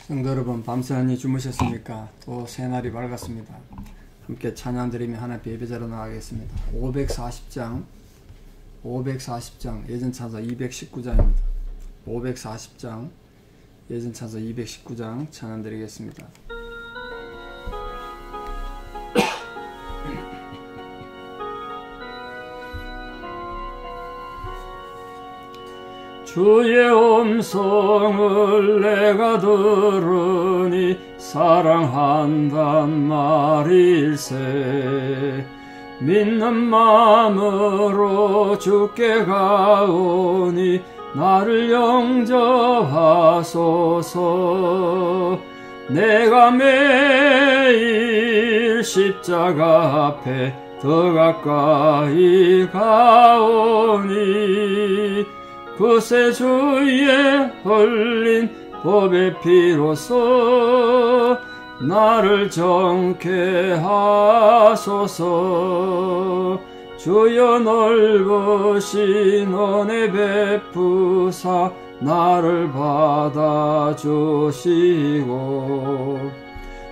성도 여러분, 밤새나니 주무셨습니까? 또 새날이 밝았습니다. 함께 찬양드리며 하나님 예배자로 나가겠습니다. 540장 예전 찬사 219장입니다. 540장 예전 찬사 219장 찬양드리겠습니다. 주의 음성을 내가 들으니 사랑한단 말일세. 믿는 마음으로 주께 가오니 나를 영접하소서. 내가 매일 십자가 앞에 더 가까이 가오니 구세주의 흘린 법의 피로써 나를 정케 하소서. 주여 넓으신 은혜 베푸사 나를 받아주시고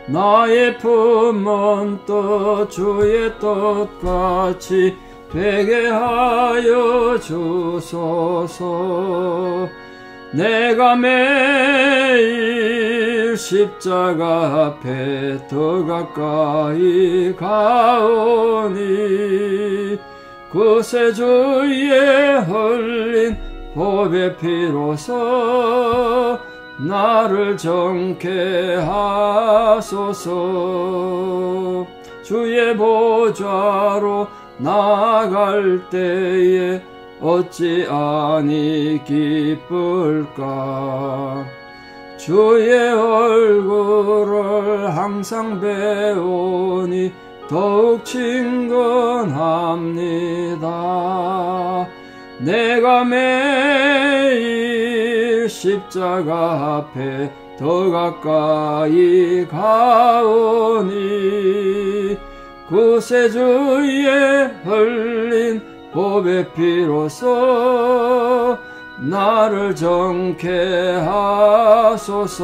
나의 품은 뜻 주의 뜻같이 되게 하여 주소서. 내가 매일 십자가 앞에 더 가까이 가오니 구세주의 흘린 법의 피로써 나를 정케 하소서. 주의 보좌로 나아갈 때에 어찌 아니 기쁠까. 주의 얼굴을 항상 배우니 더욱 친근합니다. 내가 매일 십자가 앞에 더 가까이 가오니 구세주의 흘린 법의 피로써 나를 정케 하소서.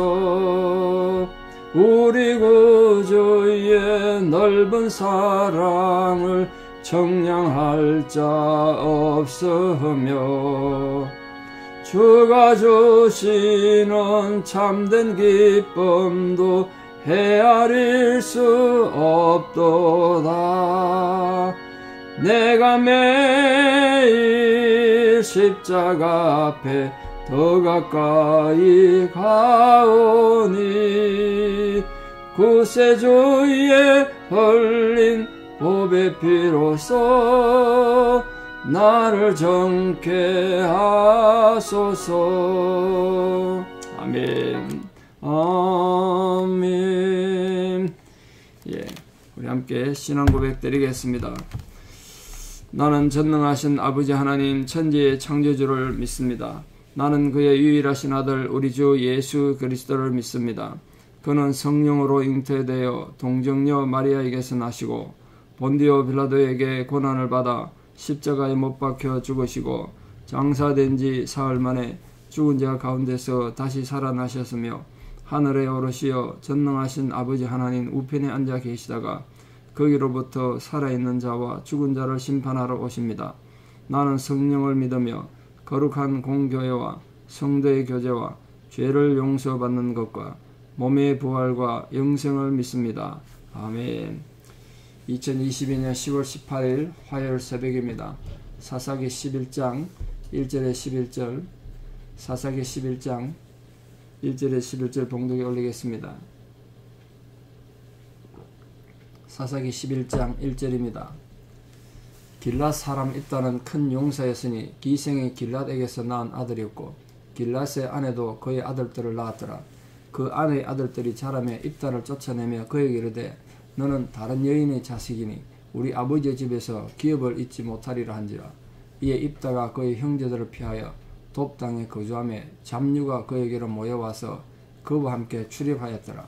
우리 구주의 넓은 사랑을 청량할 자 없으며 주가 주시는 참된 기쁨도 헤아릴 수 없도다. 내가 매일 십자가 앞에 더 가까이 가오니 구세주의 흘린 법의 피로써 나를 정케 하소서. 아멘. 아멘. 예, 우리 함께 신앙 고백 드리겠습니다. 나는 전능하신 아버지 하나님 천지의 창조주를 믿습니다. 나는 그의 유일하신 아들 우리 주 예수 그리스도를 믿습니다. 그는 성령으로 잉태되어 동정녀 마리아에게서 나시고 본디오 빌라도에게 고난을 받아 십자가에 못 박혀 죽으시고 장사된 지 사흘 만에 죽은 자 가운데서 다시 살아나셨으며 하늘에 오르시어 전능하신 아버지 하나님 우편에 앉아 계시다가 거기로부터 살아있는 자와 죽은 자를 심판하러 오십니다. 나는 성령을 믿으며 거룩한 공교회와 성도의 교제와 죄를 용서받는 것과 몸의 부활과 영생을 믿습니다. 아멘. 2022년 10월 18일 화요일 새벽입니다. 사사기 11장 1절에 11절 사사기 11장 1절에 11절 봉독에 올리겠습니다. 사사기 11장 1절입니다. 길랏 사람 입다는 큰 용사였으니 기생이 길랏에게서 낳은 아들이었고 길랏의 아내도 그의 아들들을 낳았더라. 그 아내의 아들들이 자라매 입다를 쫓아내며 그에게 이르되 너는 다른 여인의 자식이니 우리 아버지의 집에서 기업을 잊지 못하리라 한지라. 이에 입다가 그의 형제들을 피하여 돕 땅에 거주하며 잡류가 그에게로 모여와서 그와 함께 출입하였더라.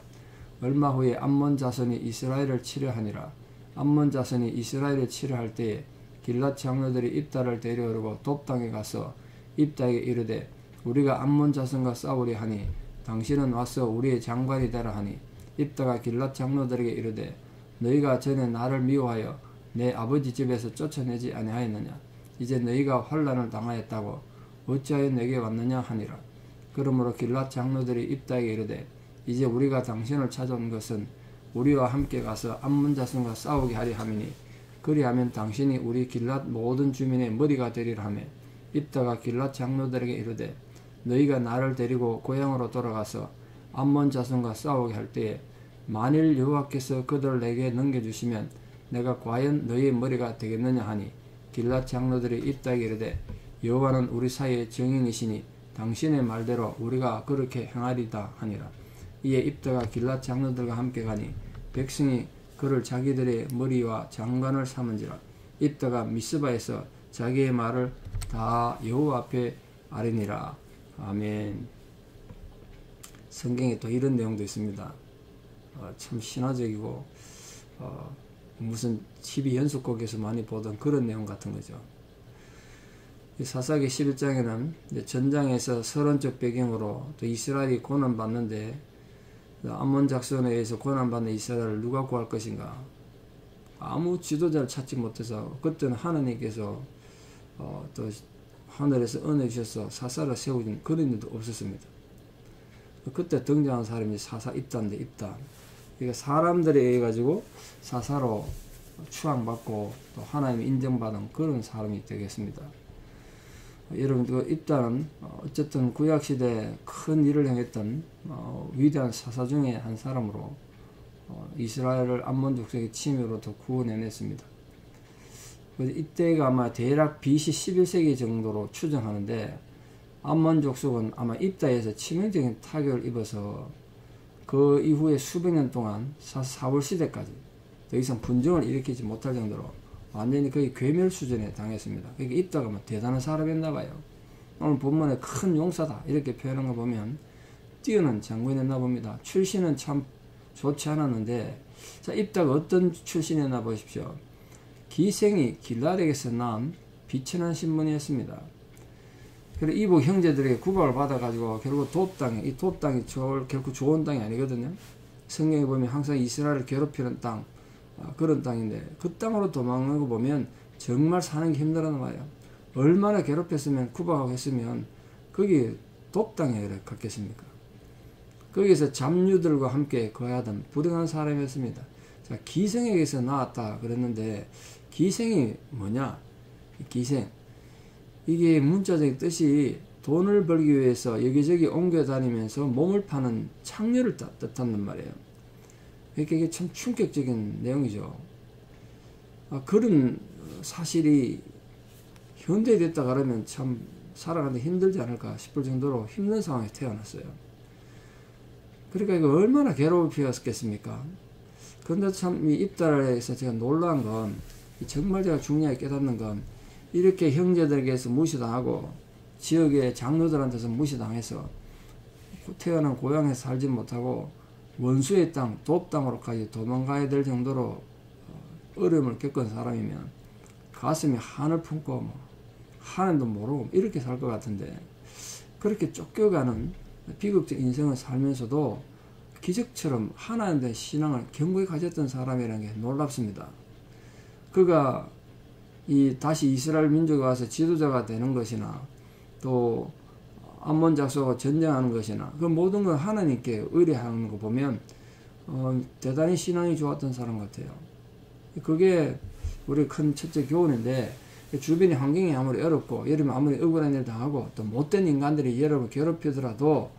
얼마 후에 암몬 자손이 이스라엘을 치려하니라. 암몬 자손이 이스라엘을 치려할 때에 길랏 장로들이 입다를 데려오려고 돕 땅에 가서 입다에게 이르되 우리가 암몬 자손과 싸우려 하니 당신은 와서 우리의 장관이 되라 하니 입다가 길랏 장로들에게 이르되 너희가 전에 나를 미워하여 내 아버지 집에서 쫓아내지 아니하였느냐. 이제 너희가 환난을 당하였다고 어찌하여 내게 왔느냐 하니라. 그러므로 길랏 장로들이 입다에게 이르되 이제 우리가 당신을 찾아온 것은 우리와 함께 가서 암몬 자손과 싸우게 하려 함이니 그리하면 당신이 우리 길랏 모든 주민의 머리가 되리라 하며 입다가 길랏 장로들에게 이르되 너희가 나를 데리고 고향으로 돌아가서 암몬 자손과 싸우게 할 때에 만일 여호와께서 그들을 내게 넘겨주시면 내가 과연 너희의 머리가 되겠느냐 하니 길랏 장로들이 입다에게 이르되 여호와는 우리 사이의 증인이시니 당신의 말대로 우리가 그렇게 행하리다 하니라. 이에 입다가 길랏 장로들과 함께 가니 백성이 그를 자기들의 머리와 장관을 삼은지라. 입다가 미스바에서 자기의 말을 다 여호와 앞에 아뢰니라. 아멘. 성경에 또 이런 내용도 있습니다. 참 신화적이고 무슨 TV 연속곡에서 많이 보던 그런 내용 같은 거죠. 사사기 11장에는 전장에서 서론적 배경으로 또 이스라엘이 고난받는데 암몬 작전에 의해서 고난받는 이스라엘을 누가 구할 것인가. 아무 지도자를 찾지 못해서 그때는 하나님께서 또 하늘에서 은혜 주셔서 사사를 세우신 그런 일도 없었습니다. 그때 등장한 사람이 사사 입다인데 입다. 그러니까 사람들에 의해 가지고 사사로 추앙받고 또 하나님 인정받은 그런 사람이 되겠습니다. 여러분 그 입다는 어쨌든 구약시대에 큰 일을 행했던 위대한 사사 중에 한 사람으로 이스라엘을 암몬 족속의 침입으로부터 구원해냈습니다. 이때가 아마 대략 BC 11세기 정도로 추정하는데 암몬 족속은 아마 입다에서 치명적인 타격을 입어서 그 이후에 수백 년 동안 사울 시대까지 더 이상 분쟁을 일으키지 못할 정도로 완전히 거의 괴멸 수준에 당했습니다. 그러니까 입다가 뭐 대단한 사람이었나 봐요. 오늘 본문에 큰 용사다 이렇게 표현한 거 보면 뛰어난 장군이었나 봅니다. 출신은 참 좋지 않았는데 자 입다가 어떤 출신이었나 보십시오. 기생이 길랏에게서 난 비천한 신분이었습니다. 그리고 이복 형제들에게 구박을 받아가지고 결국 돕당에 이 돕당이 결코 좋은 땅이 아니거든요. 성경에 보면 항상 이스라엘을 괴롭히는 땅 그런 땅인데 그 땅으로 도망가는 거 보면 정말 사는 게 힘들었나 봐요. 얼마나 괴롭혔으면 구박하고 했으면 거기 돕당에 갔겠습니까? 거기서 잡류들과 함께 거하던 불행한 사람이었습니다. 자, 기생에게서 나왔다 그랬는데 기생이 뭐냐? 기생 이게 문자적인 뜻이 돈을 벌기 위해서 여기저기 옮겨 다니면서 몸을 파는 창녀를 뜻한단 말이에요. 이게 참 충격적인 내용이죠. 그런 사실이 현대에 됐다 그러면 참 살아가는데 힘들지 않을까 싶을 정도로 힘든 상황에 태어났어요. 그러니까 이거 얼마나 괴롭히었겠습니까? 그런데 참 이 입다에서 제가 놀란 건 정말 제가 중요하게 깨닫는 건 이렇게 형제들에게서 무시당하고 지역의 장로들한테서 무시당해서 태어난 고향에서 살지 못하고 원수의 땅, 돕땅으로까지 도망가야 될 정도로 어려움을 겪은 사람이면 가슴이 한을 품고 하나님도 모르고 이렇게 살 것 같은데 그렇게 쫓겨가는 비극적 인생을 살면서도 기적처럼 하나님에 대한 신앙을 견고히 가졌던 사람이라는 게 놀랍습니다. 그가 다시 이스라엘 민족에 와서 지도자가 되는 것이나 또 암몬 작속과 전쟁하는 것이나 그 모든 걸 하나님께 의뢰하는 거 보면 대단히 신앙이 좋았던 사람 같아요. 그게 우리 큰 첫째 교훈인데 주변의 환경이 아무리 어렵고 여러분 아무리 억울한 일 당하고 또 못된 인간들이 여러분 괴롭히더라도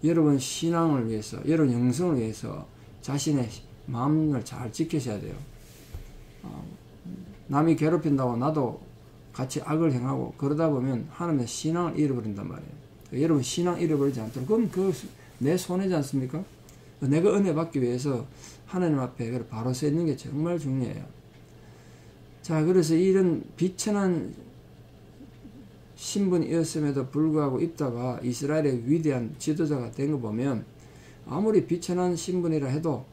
여러분 신앙을 위해서 여러분 영성을 위해서 자신의 마음을 잘 지키셔야 돼요. 남이 괴롭힌다고 나도 같이 악을 행하고 그러다 보면 하나님의 신앙을 잃어버린단 말이에요. 여러분 신앙 잃어버리지 않도록 그건 내 손해지 않습니까? 내가 은혜 받기 위해서 하나님 앞에 바로 서 있는 게 정말 중요해요. 자, 그래서 이런 비천한 신분이었음에도 불구하고 입다가 이스라엘의 위대한 지도자가 된 거 보면 아무리 비천한 신분이라 해도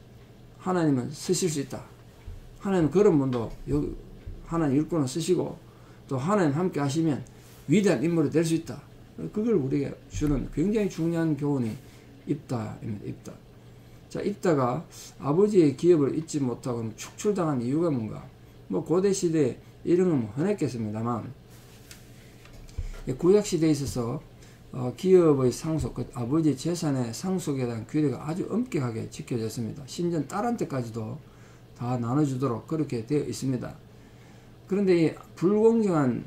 하나님은 쓰실 수 있다. 하나님은 그런 분도 하나님 일꾼을 쓰시고 또 하나님 함께 하시면 위대한 인물이 될 수 있다. 그걸 우리에게 주는 굉장히 중요한 교훈이 입다입니다. 입다. 자, 입다가 아버지의 기업을 잊지 못하고 축출당한 이유가 뭔가? 뭐 고대 시대 이런 건 흔했겠습니다만, 구약 시대에 있어서 기업의 상속, 그 아버지 재산의 상속에 대한 규례가 아주 엄격하게 지켜졌습니다. 심지어 딸한테까지도 다 나눠주도록 그렇게 되어 있습니다. 그런데 이 불공정한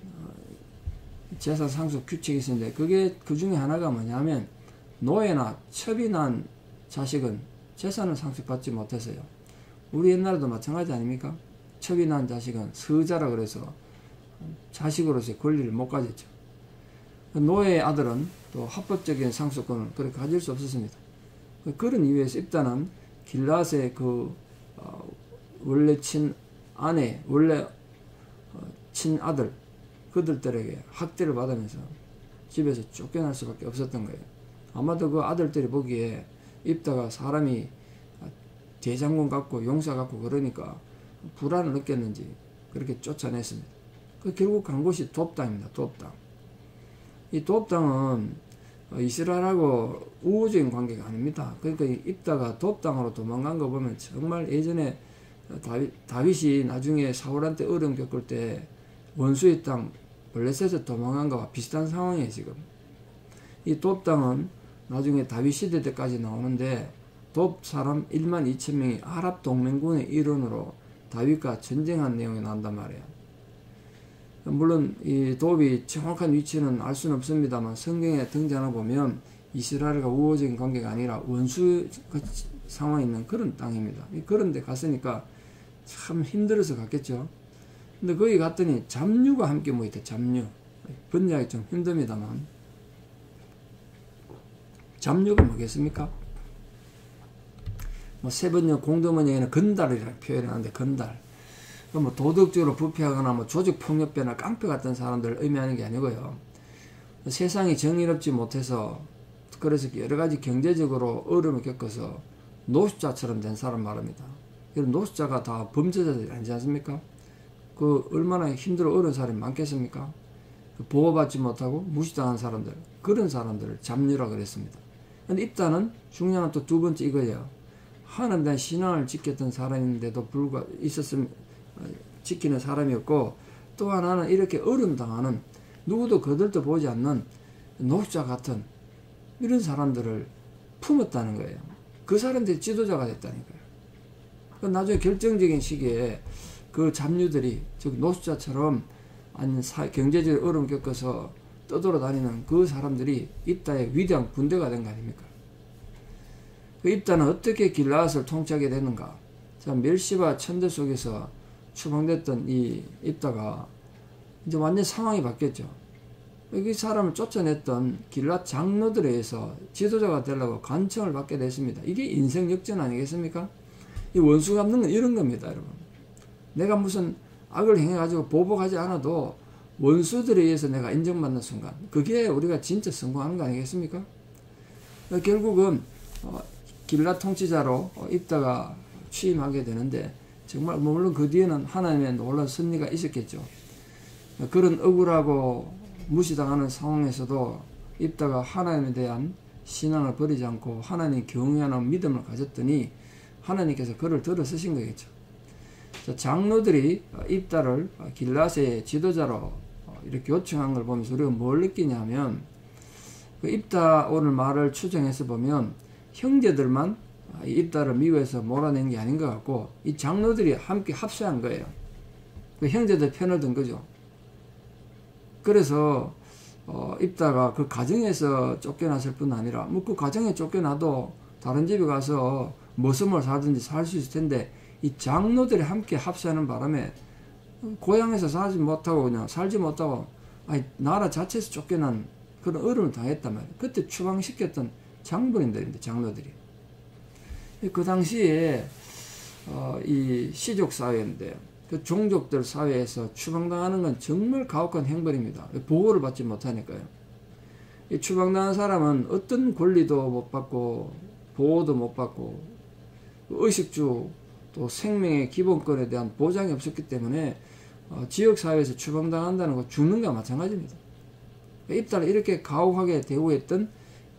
재산 상속 규칙이 있었는데, 그게 그 중에 하나가 뭐냐면, 노예나 첩이 난 자식은 재산을 상속받지 못했어요. 우리 옛날에도 마찬가지 아닙니까? 첩이 난 자식은 서자라 그래서 자식으로서의 권리를 못 가졌죠. 노예의 아들은 또 합법적인 상속권을 그렇게 가질 수 없었습니다. 그런 이유에서 입다는 길앗의 원래 친아내, 원래 친아들, 그들들에게 학대를 받으면서 집에서 쫓겨날 수밖에 없었던 거예요. 아마도 그 아들들이 보기에 입다가 사람이 대장군 같고 용사 같고 그러니까 불안을 느꼈는지 그렇게 쫓아냈습니다. 결국 간 곳이 돕당입니다. 돕당. 이 돕당은 이스라엘하고 우호적인 관계가 아닙니다. 그러니까 입다가 돕당으로 도망간 거 보면 정말 예전에 다윗이 나중에 사울한테 어려움 겪을 때 원수의 땅 블레셋에서 도망간 거와 비슷한 상황이에요. 지금 이 돕당은 나중에 다윗 시대 때까지 나오는데, 돕 사람 1만 2천 명이 아랍 동맹군의 일원으로 다윗과 전쟁한 내용이 나온단 말이에요. 물론 이 돕이 정확한 위치는 알 수는 없습니다만, 성경에 등장하나 보면 이스라엘과 우호적인 관계가 아니라 원수 상황에 있는 그런 땅입니다. 그런 데 갔으니까 참 힘들어서 갔겠죠. 근데 거기 갔더니 잡류가 함께 모였다. 잡류. 번역이 좀 힘듭니다만, 잡류가 뭐겠습니까? 세번역 공동번역에는 건달이라고 표현하는데, 건달. 뭐 도덕적으로 부패하거나 뭐 조직폭력배나 깡패 같은 사람들을 의미하는 게 아니고요. 세상이 정의롭지 못해서, 그래서 여러 가지 경제적으로 어려움을 겪어서 노숙자처럼 된 사람 말입니다. 이런 노숙자가 다 범죄자들이 아니지 않습니까? 얼마나 힘들어 어려운 사람이 많겠습니까? 보호받지 못하고 무시당한 사람들, 그런 사람들을 잡류라 그랬습니다. 근데 입다는 중요한 또 두 번째 이거예요. 하나님에 대한 신앙을 지켰던 사람인데도 불구하고 지키는 사람이었고, 또 하나는 이렇게 어려움 당하는, 누구도 거들떠 보지 않는 노숙자 같은 이런 사람들을 품었다는 거예요. 그 사람들이 지도자가 됐다니까요. 나중에 결정적인 시기에 그 잡류들이, 즉 노숙자처럼 아니면 경제적 어려움 겪어서 떠돌아다니는 그 사람들이 입다의 위대한 군대가 된 거 아닙니까? 그 입다는 어떻게 길앗을 통치하게 되는가? 자, 멸시와 천대 속에서 추방됐던 이 입다가 이제 완전 상황이 바뀌었죠. 이 사람을 쫓아냈던 길앗 장로들에 의해서 지도자가 되려고 간청을 받게 됐습니다. 이게 인생 역전 아니겠습니까? 이 원수 갚는 건 이런 겁니다, 여러분. 내가 무슨 악을 행해가지고 보복하지 않아도 원수들에 의해서 내가 인정받는 순간, 그게 우리가 진짜 성공하는 거 아니겠습니까? 결국은 길앗 통치자로 입다가 취임하게 되는데, 정말 물론 그 뒤에는 하나님의 놀라운 섭리가 있었겠죠. 그런 억울하고 무시당하는 상황에서도 입다가 하나님에 대한 신앙을 버리지 않고 하나님 경외하는 믿음을 가졌더니 하나님께서 그를 들어 쓰신 거겠죠. 장로들이 입다를 길앗의 지도자로 이렇게 요청한 걸 보면서 우리가 뭘 느끼냐면, 입다 오늘 말을 추정해서 보면 형제들만 입다를 미워해서 몰아낸 게 아닌 것 같고, 이 장로들이 함께 합세한 거예요. 그 형제들 편을 든 거죠. 그래서 입다가 그 가정에서 쫓겨났을 뿐 아니라, 뭐 그 가정에 쫓겨나도 다른 집에 가서 머슴을 사든지 살 수 있을 텐데, 이 장로들이 함께 합세하는 바람에 고향에서 살지 못하고 나라 자체에서 쫓겨난 그런 어려움을 당했단 말이에요. 그때 추방시켰던 장본인들인데, 장로들이. 그 당시에 이 시족 사회인데, 그 종족들 사회에서 추방당하는 건 정말 가혹한 행벌입니다. 보호를 받지 못하니까요. 이 추방당한 사람은 어떤 권리도 못 받고 보호도 못 받고 의식주 또 생명의 기본권에 대한 보장이 없었기 때문에 지역사회에서 추방당한다는 거 죽는 거와 마찬가지입니다. 입다를 이렇게 가혹하게 대우했던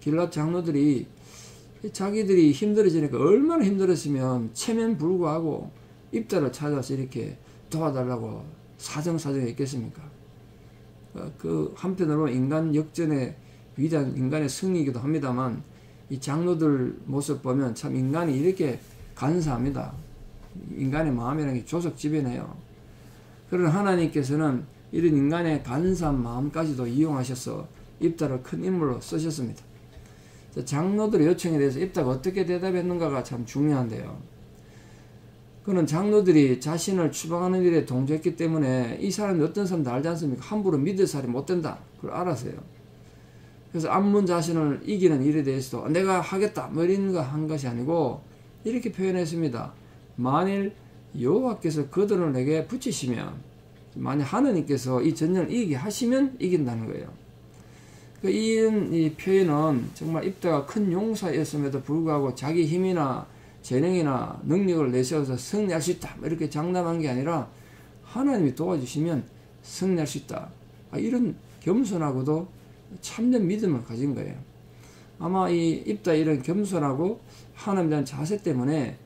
길앗 장로들이 자기들이 힘들어지니까 얼마나 힘들었으면 체면 불구하고 입다를 찾아서 이렇게 도와달라고 사정사정이 있겠습니까? 그 한편으로 인간 역전의 위대한 인간의 승리이기도 합니다만 이 장로들 모습 보면 참 인간이 이렇게 간사합니다. 인간의 마음이라는 게 조석지배네요. 그러나 하나님께서는 이런 인간의 간사한 마음까지도 이용하셔서 입다를 큰 인물로 쓰셨습니다. 장로들의 요청에 대해서 입다가 어떻게 대답했는가가 참 중요한데요. 그는 장로들이 자신을 추방하는 일에 동조했기 때문에 이 사람이 어떤 사람도 알지 않습니까? 함부로 믿을 사람이 못 된다. 그걸 알았어요. 그래서 암문 자신을 이기는 일에 대해서도 내가 하겠다 뭐 이런 거 한 것이 아니고 이렇게 표현했습니다. 만일 여호와께서 그들을 내게 붙이시면, 만약 하느님께서 이 전쟁을 이기게 하시면 이긴다는 거예요. 이 표현은 정말 입다가 큰 용사였음에도 불구하고 자기 힘이나 재능이나 능력을 내세워서 승리할 수 있다 이렇게 장담한 게 아니라 하나님이 도와주시면 승리할 수 있다, 이런 겸손하고도 참된 믿음을 가진 거예요. 아마 이 입다 이런 겸손하고 하나님에 대한 자세 때문에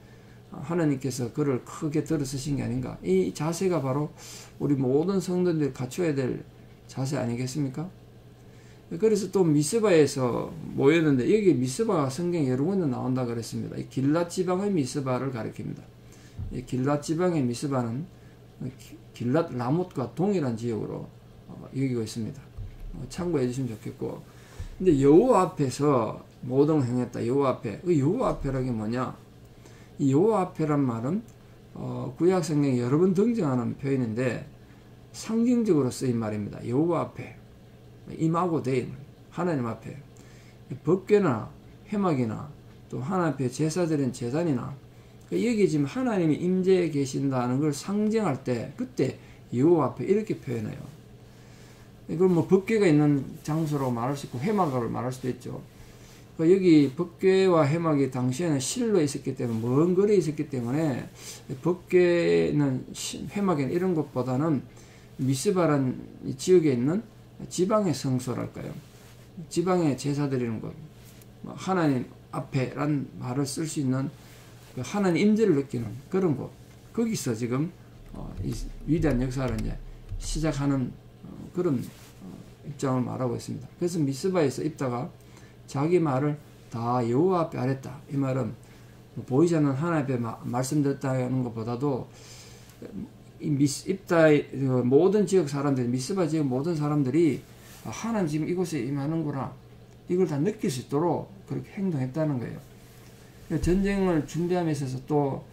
하나님께서 그를 크게 들어쓰신 게 아닌가. 이 자세가 바로 우리 모든 성도들이 갖춰야 될 자세 아니겠습니까? 그래서 또 미스바에서 모였는데 여기 미스바가 성경에 여러 군데 나온다 그랬습니다. 이 길랏 지방의 미스바를 가리킵니다. 이 길랏 지방의 미스바는 길랏 라못과 동일한 지역으로 여기고 있습니다. 참고해 주시면 좋겠고, 근데 여호와 앞에서 모든 걸 행했다. 여호와 앞에. 그 여호와 앞에라는 게 뭐냐? 이 여호와 앞에란 말은 구약 성경에 여러 번 등장하는 표현인데 상징적으로 쓰인 말입니다. 여호와 앞에. 임하고 대임, 하나님 앞에 법궤나 회막이나 또 하나님 앞에 제사드린 제단이나 여기 지금 하나님이 임재해 계신다는 걸 상징할 때 그때 여호와 앞에 이렇게 표현해요. 이걸 뭐 법궤가 있는 장소로 말할 수 있고 회막으로 말할 수도 있죠. 여기 법궤와 회막이 당시에는 실로에 있었기 때문에 먼 거리에 있었기 때문에 법궤는 회막에는 이런 것보다는 미스바란 지역에 있는 지방의 성소랄까요? 지방에 제사 드리는 곳, 하나님 앞에란 말을 쓸 수 있는 하나님 임재를 느끼는 그런 곳, 거기서 지금 이 위대한 역사를 이제 시작하는 그런 입장을 말하고 있습니다. 그래서 미스바에서 입다가 자기 말을 다 여호와 앞에 아랬다. 이 말은 보이지 않는 하나님 앞에 말씀드렸다는 것보다도 입다의 모든 지역 사람들, 미스바 지역 모든 사람들이 하나님 지금 이곳에 임하는구나, 이걸 다 느낄 수 있도록 그렇게 행동했다는 거예요. 전쟁을 준비함에 있어서 또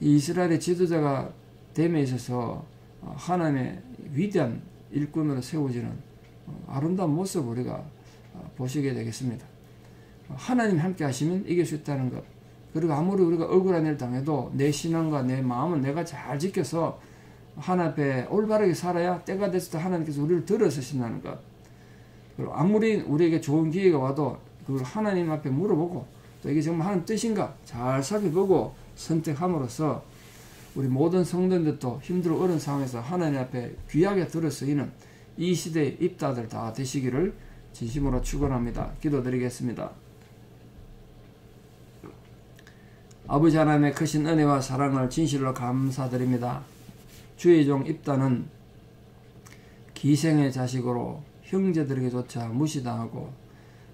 이스라엘의 지도자가 됨에 있어서 하나님의 위대한 일꾼으로 세워지는 아름다운 모습을 우리가 보시게 되겠습니다. 하나님 함께 하시면 이길 수 있다는 것. 그리고 아무리 우리가 억울한 일을 당해도 내 신앙과 내 마음은 내가 잘 지켜서 하나님 앞에 올바르게 살아야 때가 됐을 때 하나님께서 우리를 들어서신다는 것. 그리고 아무리 우리에게 좋은 기회가 와도 그걸 하나님 앞에 물어보고 또 이게 정말 하나님 뜻인가 잘 살펴보고 선택함으로써 우리 모든 성도들도 힘들고 어려운 상황에서 하나님 앞에 귀하게 들어서이는 이 시대의 입다들 다 되시기를 진심으로 축원합니다. 기도드리겠습니다. 아버지 하나님의 크신 은혜와 사랑을 진실로 감사드립니다. 주의 종 입다는 기생의 자식으로 형제들에게조차 무시당하고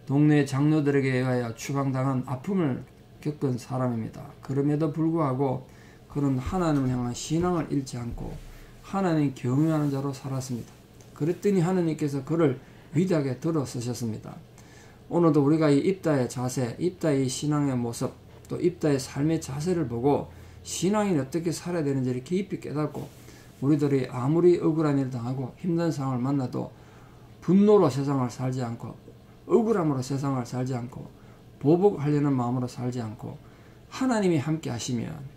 동네 장로들에게 의하여 추방당한 아픔을 겪은 사람입니다. 그럼에도 불구하고 그는 하나님을 향한 신앙을 잃지 않고 하나님 경외하는 자로 살았습니다. 그랬더니 하나님께서 그를 위대하게 들어서셨습니다. 오늘도 우리가 이 입다의 자세, 입다의 신앙의 모습, 또 입다의 삶의 자세를 보고 신앙인 어떻게 살아야 되는지를 깊이 깨닫고 우리들이 아무리 억울한 일을 당하고 힘든 상황을 만나도 분노로 세상을 살지 않고 억울함으로 세상을 살지 않고 보복하려는 마음으로 살지 않고 하나님이 함께 하시면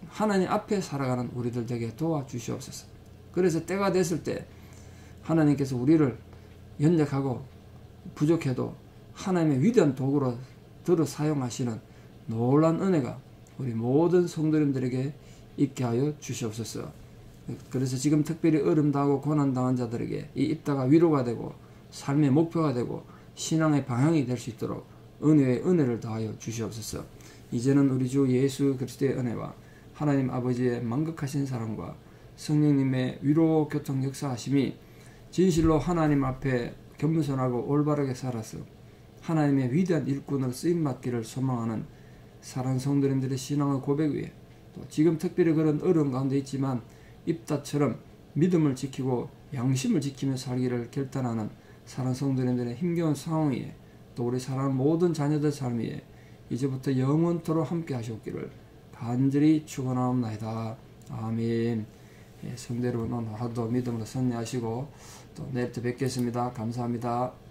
하나님 앞에 살아가는 우리들 되게 도와주시옵소서. 그래서 때가 됐을 때 하나님께서 우리를 연약하고 부족해도 하나님의 위대한 도구로 들어 사용하시는 놀라운 은혜가 우리 모든 성도님들에게 있게 하여 주시옵소서. 그래서 지금 특별히 어려움당하고 고난당한 자들에게 이 입다가 위로가 되고 삶의 목표가 되고 신앙의 방향이 될 수 있도록 은혜에 은혜를 더하여 주시옵소서. 이제는 우리 주 예수 그리스도의 은혜와 하나님 아버지의 만극하신 사랑과 성령님의 위로 교통 역사하심이 진실로 하나님 앞에 겸손하고 올바르게 살아서 하나님의 위대한 일꾼으로 쓰임받기를 소망하는 사랑하는 성도님들의 신앙의 고백 위에 또 지금 특별히 그런 어려운 가운데 있지만 입다처럼 믿음을 지키고 양심을 지키며 살기를 결단하는 사랑하는 성도님들의 힘겨운 상황 위에 또 우리 사랑하는 모든 자녀들 삶 위에 이제부터 영원토록 함께 하시옵기를 간절히 축원하옵나이다. 아멘. 성도 여러분, 오늘 하루도 믿음으로 승리하시고 또 내일 또 뵙겠습니다. 감사합니다.